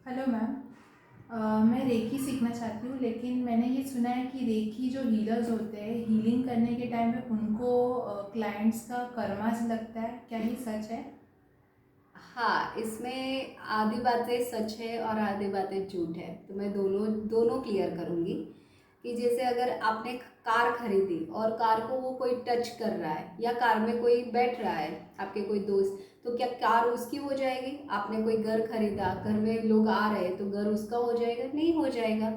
Hello ma'am. मैं recce सीखना चाहती हूँ, लेकिन मैंने ये सुना है कि रेकी जो हीलर्स होते हैं, हीलिंग करने के टाइम में उनको क्लाइंट्स का कर्मास लगता है। क्या ये सच है? हाँ, इसमें आधी बातें सच है और आधी बातें झूठ है। तो मैं दोनों दोनों क्लियर करूँगी कि जैसे अगर आपने कार खरीदी और कार को वो कोई टच कर रहा है या कार में कोई बैठ रहा है, आपके कोई दोस्त, तो क्या कार उसकी हो जाएगी? आपने कोई घर खरीदा, घर में लोग आ रहे तो घर उसका हो जाएगा? नहीं हो जाएगा।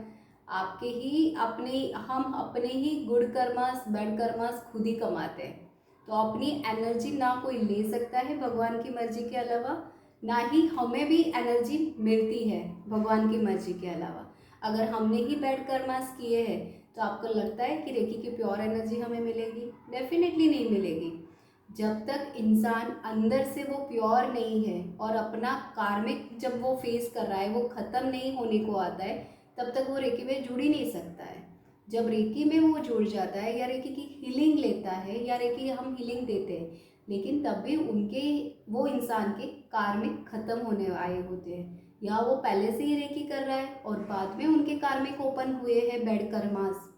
आपके ही अपने हम अपने ही गुड कर्मास बैड कर्मास खुद ही कमाते हैं। तो अपनी एनर्जी ना कोई ले सकता है भगवान की मर्जी के अलावा, ना ही हमें भी एनर्जी मिलती है भगवान की मर्जी के अलावा। अगर हमने ही बैड कर्मास किए हैं तो आपको लगता है कि रेकी की प्योर एनर्जी हमें मिलेगी? डेफिनेटली नहीं मिलेगी। जब तक इंसान अंदर से वो प्योर नहीं है और अपना कार्मिक जब वो फेस कर रहा है, वो ख़त्म नहीं होने को आता है, तब तक वो रेकी में जुड़ ही नहीं सकता है। जब रेकी में वो जुड़ जाता है या रेकी की हीलिंग लेता है या रेकी हम हीलिंग देते हैं, लेकिन तब भी उनके वो इंसान के कार्मिक ख़त्म होने आए होते हैं, या वो पहले से ही रेकी कर रहा है और बाद में उनके कार्मिक ओपन हुए हैं बेड कर्मास।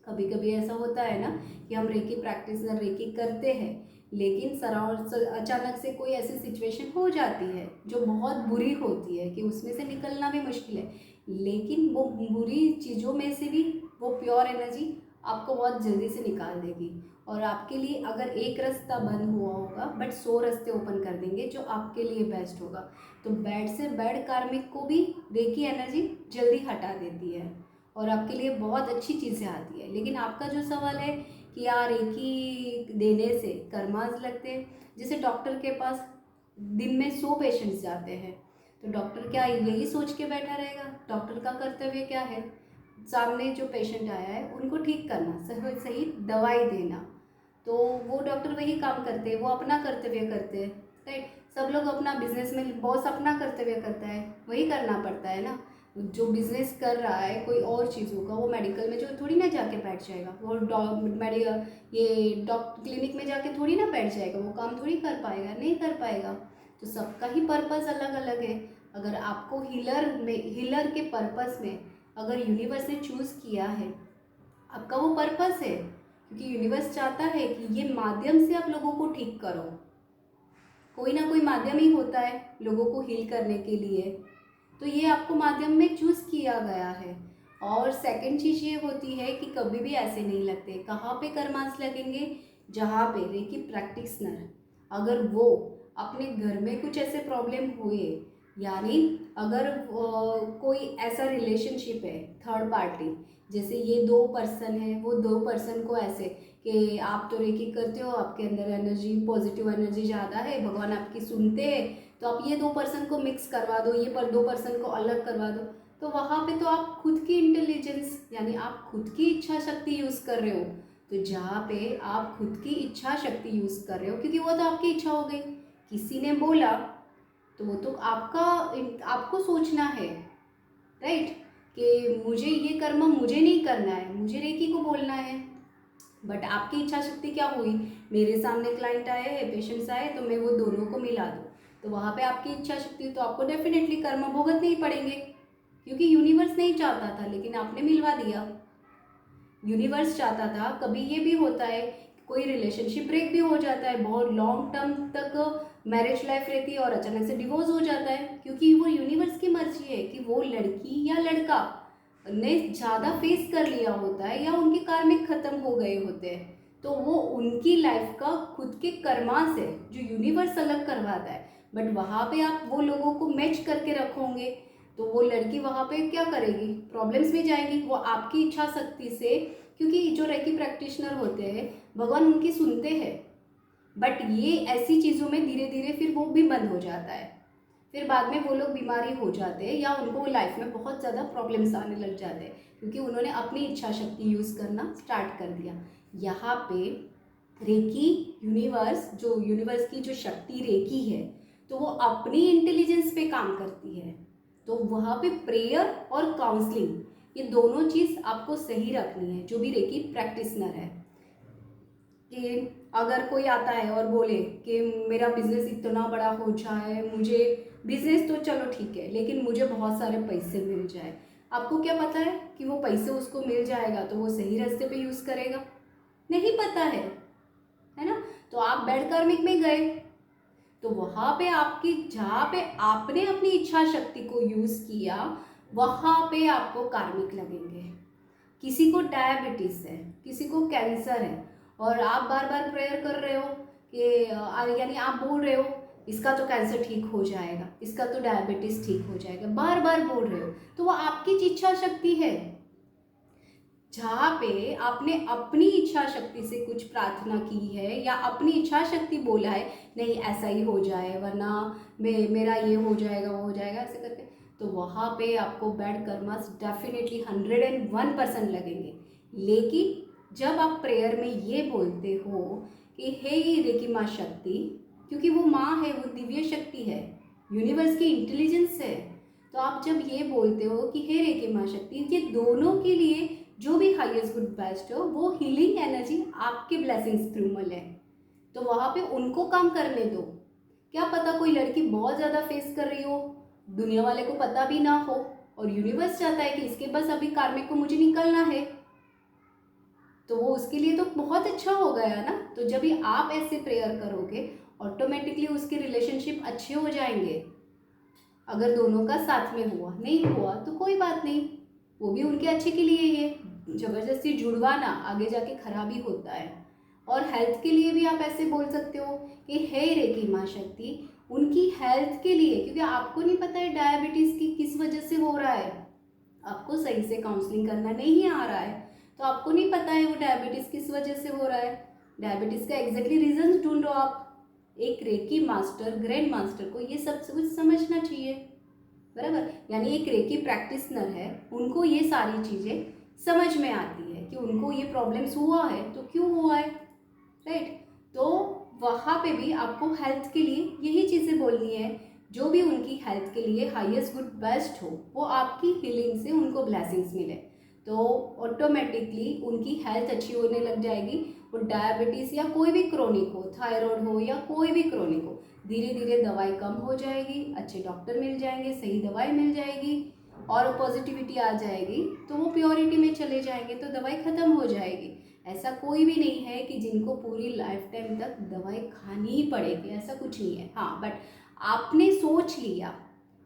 कभी कभी ऐसा होता है ना कि हम रेकी प्रैक्टिस रेकी करते हैं, लेकिन सराउंड अचानक से कोई ऐसी सिचुएशन हो जाती है जो बहुत बुरी होती है कि उसमें से निकलना भी मुश्किल है। लेकिन वो बुरी चीज़ों में से भी वो प्योर एनर्जी आपको बहुत जल्दी से निकाल देगी। और आपके लिए अगर एक रास्ता बंद हुआ होगा, बट 100 रास्ते ओपन कर देंगे जो आपके लिए बेस्ट होगा। तो बैड से बैड कार्मिक को भी रेकी एनर्जी जल्दी हटा देती है और आपके लिए बहुत अच्छी चीज़ें आती है। लेकिन आपका जो सवाल है कि यार एक ही देने से कर्माज लगते हैं, जैसे डॉक्टर के पास दिन में 100 पेशेंट्स जाते हैं, तो डॉक्टर क्या यही सोच के बैठा रहेगा? डॉक्टर का कर्तव्य क्या है? सामने जो पेशेंट आया है उनको ठीक करना, सही सही दवाई देना। तो वो डॉक्टर वही काम करते हैं, वो अपना कर्तव्य करते हैं। राइट? सब लोग अपना बिजनेस में बॉस अपना कर्तव्य करता है, वही करना पड़ता है ना। जो बिजनेस कर रहा है कोई और चीज़ों का, वो मेडिकल में जो थोड़ी ना जाके बैठ जाएगा, वो ये डॉक्टर क्लिनिक में जाके थोड़ी ना बैठ जाएगा, वो काम थोड़ी कर पाएगा, नहीं कर पाएगा। तो सबका ही पर्पस अलग अलग है। अगर आपको हीलर के पर्पस में अगर यूनिवर्स ने चूज़ किया है, आपका वो पर्पस है, क्योंकि यूनिवर्स चाहता है कि ये माध्यम से आप लोगों को ठीक करो। कोई ना कोई माध्यम ही होता है लोगों को हील करने के लिए। तो ये आपको माध्यम में चूज़ किया गया है। और सेकंड चीज़ ये होती है कि कभी भी ऐसे नहीं लगते। कहाँ पे कर्मास लगेंगे? जहाँ पे रेकी प्रैक्टिशनर, अगर वो अपने घर में कुछ ऐसे प्रॉब्लम हुए, यानी अगर कोई ऐसा रिलेशनशिप है थर्ड पार्टी, जैसे ये दो पर्सन है, वो दो पर्सन को ऐसे कि आप तो रेकी करते हो, आपके अंदर एनर्जी पॉजिटिव एनर्जी ज़्यादा है, भगवान आपकी सुनते हैं, तो आप ये दो पर्सन को मिक्स करवा दो, ये पर दो पर्सन को अलग करवा दो। तो वहाँ पे तो आप खुद की इंटेलिजेंस यानी आप खुद की इच्छा शक्ति यूज़ कर रहे हो। तो जहाँ पे आप खुद की इच्छा शक्ति यूज़ कर रहे हो, क्योंकि वो तो आपकी इच्छा हो गई, किसी ने बोला तो वो तो आपका आपको सोचना है। राइट? कि मुझे ये कर्म मुझे नहीं करना है, मुझे रेकी को बोलना है। बट आपकी इच्छा शक्ति क्या हुई? मेरे सामने क्लाइंट आए हैं, पेशेंट्स आए, तो मैं वो दोनों को मिला दूँ। तो वहाँ पे आपकी इच्छा शक्ति, तो आपको डेफिनेटली कर्म भुगतने ही पड़ेंगे, क्योंकि यूनिवर्स नहीं चाहता था लेकिन आपने मिलवा दिया। यूनिवर्स चाहता था। कभी ये भी होता है कोई रिलेशनशिप ब्रेक भी हो जाता है, बहुत लॉन्ग टर्म तक मैरिज लाइफ रहती है और अचानक से डिवोर्स हो जाता है, क्योंकि वो यूनिवर्स की मर्जी है कि वो लड़की या लड़का ने ज़्यादा फेस कर लिया होता है या उनके कार्मिक ख़त्म हो गए होते हैं। तो वो उनकी लाइफ का खुद के कर्मा से जो यूनिवर्स अलग करवाता है। बट वहाँ पे आप वो लोगों को मैच करके रखोगे तो वो लड़की वहाँ पे क्या करेगी? प्रॉब्लम्स में जाएगी। वो आपकी इच्छा शक्ति से, क्योंकि जो रेकी प्रैक्टिशनर होते हैं भगवान उनकी सुनते हैं, बट ये ऐसी चीज़ों में धीरे धीरे फिर वो भी बंद हो जाता है। फिर बाद में वो लोग बीमारी हो जाते हैं या उनको लाइफ में बहुत ज़्यादा प्रॉब्लम्स आने लग जाते हैं, क्योंकि उन्होंने अपनी इच्छा शक्ति यूज़ करना स्टार्ट कर दिया। यहाँ पे रेकी यूनिवर्स की जो शक्ति रेकी है, तो वो अपनी इंटेलिजेंस पे काम करती है। तो वहाँ पे प्रेयर और काउंसलिंग, ये दोनों चीज़ आपको सही रखनी है जो भी रेकी प्रैक्टिशनर है। कि अगर कोई आता है और बोले कि मेरा बिजनेस इतना बड़ा हो जाए, मुझे बिजनेस तो चलो ठीक है, लेकिन मुझे बहुत सारे पैसे मिल जाए। आपको क्या पता है कि वो पैसे उसको मिल जाएगा तो वो सही रास्ते पे यूज़ करेगा? नहीं पता है ना। तो आप बैड कार्मिक में गए, तो वहाँ पे आपकी, जहाँ पे आपने अपनी इच्छा शक्ति को यूज़ किया, वहाँ पे आपको कार्मिक लगेंगे। किसी को डायबिटीज़ है, किसी को कैंसर है, और आप बार बार प्रेयर कर रहे हो कि यानी आप बोल रहे हो इसका तो कैंसर ठीक हो जाएगा, इसका तो डायबिटीज़ ठीक हो जाएगा, बार बार बोल रहे हो, तो वो आपकी इच्छा शक्ति है। जहाँ पे आपने अपनी इच्छा शक्ति से कुछ प्रार्थना की है या अपनी इच्छा शक्ति बोला है नहीं ऐसा ही हो जाए, वरना मेरा ये हो जाएगा वो हो जाएगा ऐसे करके, तो वहाँ पे आपको बैड कर्मास डेफिनेटली 101% लगेंगे। लेकिन जब आप प्रेयर में ये बोलते हो कि हे रेकी माँ शक्ति, क्योंकि वो माँ है, वो दिव्य शक्ति है, यूनिवर्स की इंटेलिजेंस है, तो आप जब ये बोलते हो कि हे रेकी माँ शक्ति, ये दोनों के लिए जो भी हाईएस्ट गुड बेस्ट हो, वो हीलिंग एनर्जी आपके ब्लेसिंग्स थ्रू मिले, तो वहाँ पे उनको काम करने दो। क्या पता कोई लड़की बहुत ज़्यादा फेस कर रही हो, दुनिया वाले को पता भी ना हो, और यूनिवर्स चाहता है कि इसके बस अभी कार्मिक को मुझे निकलना है, तो वो उसके लिए तो बहुत अच्छा हो गया ना। तो जब भी आप ऐसे प्रेयर करोगे, ऑटोमेटिकली उसके रिलेशनशिप अच्छे हो जाएंगे। अगर दोनों का साथ में हुआ, नहीं हुआ तो कोई बात नहीं, वो भी उनके अच्छे के लिए ही है। ज़बरदस्ती जुड़वाना आगे जाके खराबी होता है। और हेल्थ के लिए भी आप ऐसे बोल सकते हो कि हे रेकी माँ शक्ति, उनकी हेल्थ के लिए, क्योंकि आपको नहीं पता है डायबिटीज़ की किस वजह से हो रहा है, आपको सही से काउंसलिंग करना नहीं आ रहा है, तो आपको नहीं पता है वो डायबिटीज़ किस वजह से हो रहा है। डायबिटीज़ का एग्जैक्टली रीजन ढूंढो आप। एक रेकी मास्टर, ग्रैंड मास्टर को ये सब कुछ समझना चाहिए, बराबर। यानी एक रेकी प्रैक्टिशनर है, उनको ये सारी चीज़ें समझ में आती है कि उनको ये प्रॉब्लम्स हुआ है तो क्यों हुआ है, राइट। तो वहाँ पे भी आपको हेल्थ के लिए यही चीज़ें बोलनी है। जो भी उनकी हेल्थ के लिए हाईएस्ट गुड बेस्ट हो, वो आपकी हीलिंग से उनको ब्लेसिंग्स मिले, तो ऑटोमेटिकली उनकी हेल्थ अच्छी होने लग जाएगी। वो डायबिटीज़ या कोई भी क्रोनिक हो, थायराइड हो या कोई भी क्रोनिक हो, धीरे धीरे दवाई कम हो जाएगी, अच्छे डॉक्टर मिल जाएंगे, सही दवाई मिल जाएगी, और पॉजिटिविटी आ जाएगी, तो वो प्योरिटी में चले जाएंगे, तो दवाई ख़त्म हो जाएगी। ऐसा कोई भी नहीं है कि जिनको पूरी लाइफ टाइम तक दवाई खानी ही पड़ेगी, ऐसा कुछ नहीं है। हाँ, बट आपने सोच लिया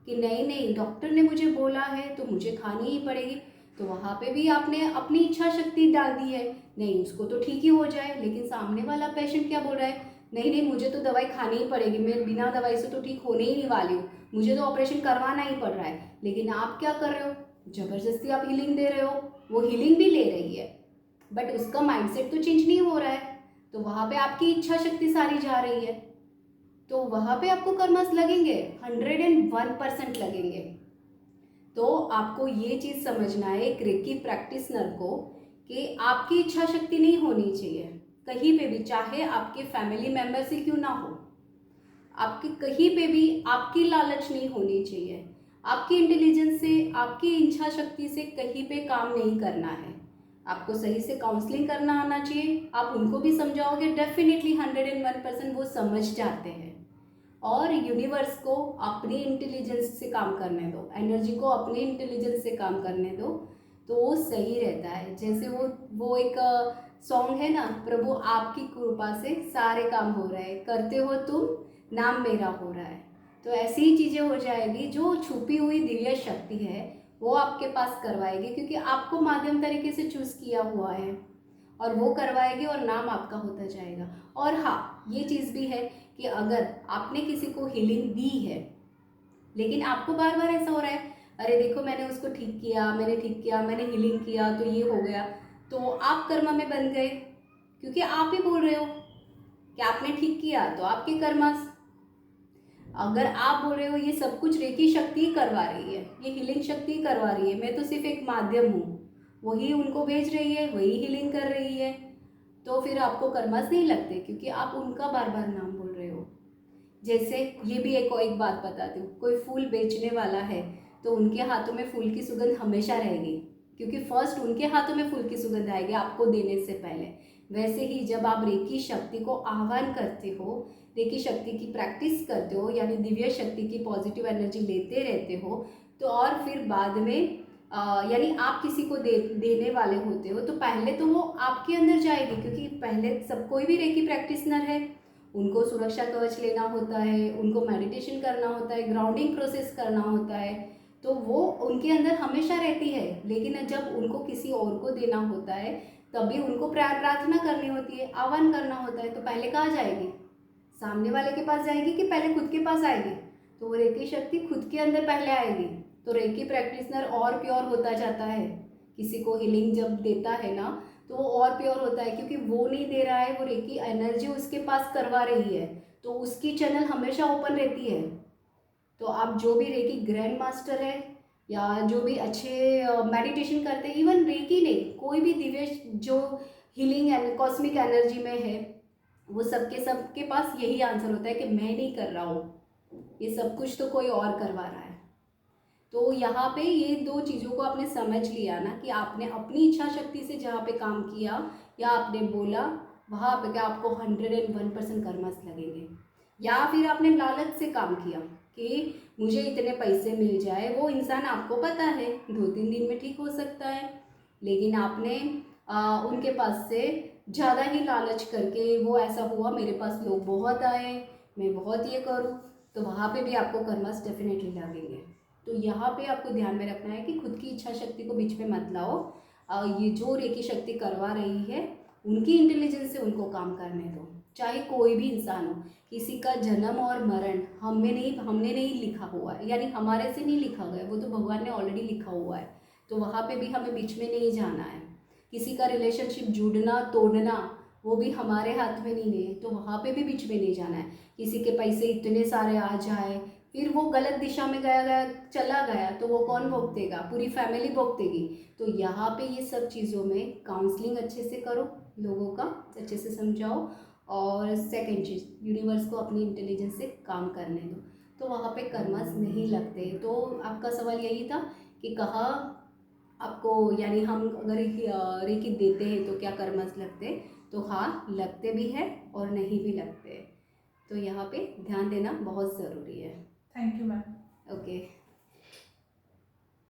कि नहीं नहीं डॉक्टर ने मुझे बोला है तो मुझे खानी ही पड़ेगी, तो वहाँ पे भी आपने अपनी इच्छा शक्ति डाल दी है, नहीं उसको तो ठीक ही हो जाए। लेकिन सामने वाला पेशेंट क्या बोल रहा है, नहीं नहीं मुझे तो दवाई खानी ही पड़ेगी, मैं बिना दवाई से तो ठीक होने ही नहीं वाली हूँ, मुझे तो ऑपरेशन करवाना ही पड़ रहा है। लेकिन आप क्या कर रहे हो, ज़बरदस्ती आप हीलिंग दे रहे हो, वो हीलिंग भी ले रही है, बट उसका माइंडसेट तो चेंज नहीं हो रहा है, तो वहाँ पे आपकी इच्छा शक्ति सारी जा रही है, तो वहाँ पे आपको कर्मस लगेंगे, 101% लगेंगे। तो आपको ये चीज़ समझना है एक रेकी प्रैक्टिशनर को, कि आपकी इच्छा शक्ति नहीं होनी चाहिए कहीं पे भी, चाहे आपके फैमिली मेम्बर से क्यों ना हो, आपकी कहीं पे भी आपकी लालच नहीं होनी चाहिए, आपकी इंटेलिजेंस से, आपकी इच्छा शक्ति से कहीं पे काम नहीं करना है। आपको सही से काउंसलिंग करना आना चाहिए, आप उनको भी समझाओगे, डेफिनेटली 101% वो समझ जाते हैं। और यूनिवर्स को अपनी इंटेलिजेंस से काम करने दो, एनर्जी को अपनी इंटेलिजेंस से काम करने दो, तो वो सही रहता है। जैसे वो एक सॉन्ग है ना, प्रभु आपकी कृपा से सारे काम हो रहे हैं, करते हो तुम नाम मेरा हो रहा है, तो ऐसी ही चीज़ें हो जाएगी। जो छुपी हुई दिव्य शक्ति है वो आपके पास करवाएगी, क्योंकि आपको माध्यम तरीके से चूज़ किया हुआ है, और वो करवाएगी और नाम आपका होता जाएगा। और हाँ, ये चीज़ भी है कि अगर आपने किसी को हीलिंग दी है, लेकिन आपको बार बार ऐसा हो रहा है, अरे देखो मैंने उसको ठीक किया, मैंने ठीक किया, मैंने हीलिंग किया तो ये हो गया, तो आप कर्मा में बन गए, क्योंकि आप ही बोल रहे हो कि आपने ठीक किया तो आपके कर्मास। अगर आप बोल रहे हो ये सब कुछ रेकी शक्ति करवा रही है, ये हीलिंग शक्ति करवा रही है, मैं तो सिर्फ एक माध्यम हूँ, वही उनको भेज रही है, वही हीलिंग कर रही है, तो फिर आपको कर्मास नहीं लगते, क्योंकि आप उनका बार बार नाम बोल रहे हो। जैसे ये भी एक बात बताती हूँ, कोई फूल बेचने वाला है तो उनके हाथों में फूल की सुगंध हमेशा रहेगी, क्योंकि फर्स्ट उनके हाथों में फूल की सुगंध आएगी आपको देने से पहले। वैसे ही जब आप रेकी शक्ति को आह्वान करते हो, रेकी शक्ति की प्रैक्टिस करते हो, यानी दिव्य शक्ति की पॉजिटिव एनर्जी लेते रहते हो, तो और फिर बाद में यानी आप किसी को देने वाले होते हो, तो पहले तो वो आपके अंदर जाएगी, क्योंकि पहले सब कोई भी रेकी प्रैक्टिशनर है, उनको सुरक्षा कवच लेना होता है, उनको मेडिटेशन करना होता है, ग्राउंडिंग प्रोसेस करना होता है, तो वो उनके अंदर हमेशा रहती है। लेकिन जब उनको किसी और को देना होता है तभी उनको प्रार्थना करनी होती है, आह्वान करना होता है, तो पहले कहाँ जाएगी? सामने वाले के पास जाएगी कि पहले खुद के पास आएगी? तो वो रेकी शक्ति खुद के अंदर पहले आएगी, तो रेकी प्रैक्टिशनर और प्योर होता जाता है। किसी को हीलिंग जब देता है ना, तो वो और प्योर होता है, क्योंकि वो नहीं दे रहा है, वो रेकी एनर्जी उसके पास करवा रही है, तो उसकी चैनल हमेशा ओपन रहती है। तो आप जो भी रेकी ग्रैंड मास्टर है या जो भी अच्छे मेडिटेशन करते हैं, इवन रेकी नहीं, कोई भी दिव्य जो हीलिंग एंड कॉस्मिक एनर्जी में है, वो सबके पास यही आंसर होता है कि मैं नहीं कर रहा हूँ, ये सब कुछ तो कोई और करवा रहा है। तो यहाँ पे ये दो चीज़ों को आपने समझ लिया ना, कि आपने अपनी इच्छा शक्ति से जहाँ पे काम किया या आपने बोला, वहाँ पे क्या आपको 101% कर्मस लगेंगे। या फिर आपने लालच से काम किया कि मुझे इतने पैसे मिल जाए, वो इंसान आपको पता है 2-3 दिन में ठीक हो सकता है, लेकिन आपने उनके पास से ज़्यादा ही लालच करके, वो ऐसा हुआ मेरे पास लोग बहुत आए, मैं बहुत ये करूँ, तो वहाँ पे भी आपको कर्मस डेफिनेटली लगेंगे। तो यहाँ पे आपको ध्यान में रखना है कि खुद की इच्छा शक्ति को बीच में मत लाओ। ये जो रेकी शक्ति करवा रही है, उनकी इंटेलिजेंस से उनको काम करने दो, चाहे कोई भी इंसान हो। किसी का जन्म और मरण हमने नहीं लिखा हुआ है, यानी हमारे से नहीं लिखा गया, वो तो भगवान ने ऑलरेडी लिखा हुआ है, तो वहाँ पे भी हमें बीच में नहीं जाना है। किसी का रिलेशनशिप जुड़ना तोड़ना वो भी हमारे हाथ में नहीं है, तो वहाँ पे भी बीच में नहीं जाना है। किसी के पैसे इतने सारे आ जाए, फिर वो गलत दिशा में चला गया, तो वो कौन भुगतेगा? पूरी फैमिली भुगतेगी। तो यहाँ पे ये सब चीज़ों में काउंसलिंग अच्छे से करो, लोगों का अच्छे से समझाओ, और सेकंड चीज़, यूनिवर्स को अपनी इंटेलिजेंस से काम करने दो, तो वहाँ पे कर्मस नहीं लगते। तो आपका सवाल यही था कि कहाँ आपको, यानी हम अगर रेकी देते हैं तो क्या कर्मस लगते? तो हाँ, लगते भी है और नहीं भी लगते। तो यहाँ पे ध्यान देना बहुत ज़रूरी है। Thank you ma'am. ओके।